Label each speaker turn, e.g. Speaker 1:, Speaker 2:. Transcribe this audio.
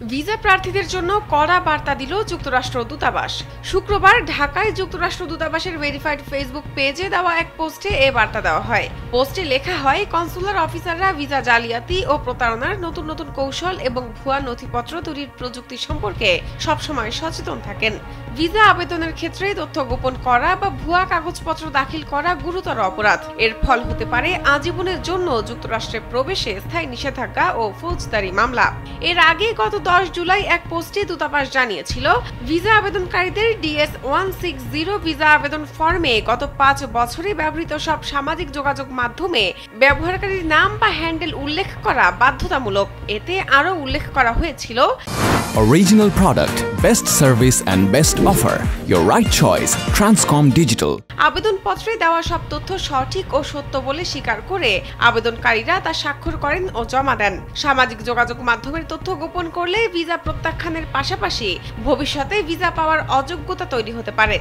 Speaker 1: Visa প্রার্থীদের জন্য কড়া বার্তা দিল যুক্তরাষ্ট্র দূতাবাস। শুক্রবার ঢাকায় যুক্তরাষ্ট্র দূতাবাসের ভেরিফাইড ফেসবুক পেজে দেওয়া এক পোস্টে এ বার্তা দেওয়া হয়। পোস্টে লেখা হয়, কনসুলার অফিসাররা ভিসা জালিয়াতি ও প্রতারণার নতুন নতুন কৌশল এবং ভুয়া নথিপত্র তৈরির প্রযুক্তি সম্পর্কে সবসময় সচেতন থাকেন। ভিসা আবেদনের ক্ষেত্রে তথ্য গোপন করা বা ভুয়া কাগজপত্র দাখিল করা গুরুতর অপরাধ। এর ফল হতে পারে আজীবনের জন্য যুক্তরাষ্ট্রে প্রবেশে স্থায়ী নিষেধাজ্ঞা ও ফৌজদারি মামলা। এর আগে গত 10 জুলাই এক পোস্টে দূতাবাস জানিয়েছিল, ভিসা আবেদনকারীদের DS-160 ভিসা আবেদন ফর্মে গত 5 বছরে ব্যবহৃত সব সামাজিক যোগাযোগ মাধ্যমে ব্যবহারকারীর নাম বা হ্যান্ডেল উল্লেখ করা বাধ্যতামূলক। এতে আরও উল্লেখ করা হয়েছিল,
Speaker 2: Original product, best service and best offer. Your right choice, Transcom Digital.
Speaker 1: আবেদনপত্রে দেওয়া সব তথ্য সঠিক ও সত্য বলে স্বীকার করে আবেদনকারীরা তা স্বাক্ষর করেন ও জমা দেন। সামাজিক যোগাযোগ মাধ্যমের তথ্য গোপন করলে ভিসা প্রত্যাখ্যানের পাশাপাশি ভবিষ্যতে ভিসা পাওয়ার অযোগ্যতা তৈরি হতে পারে।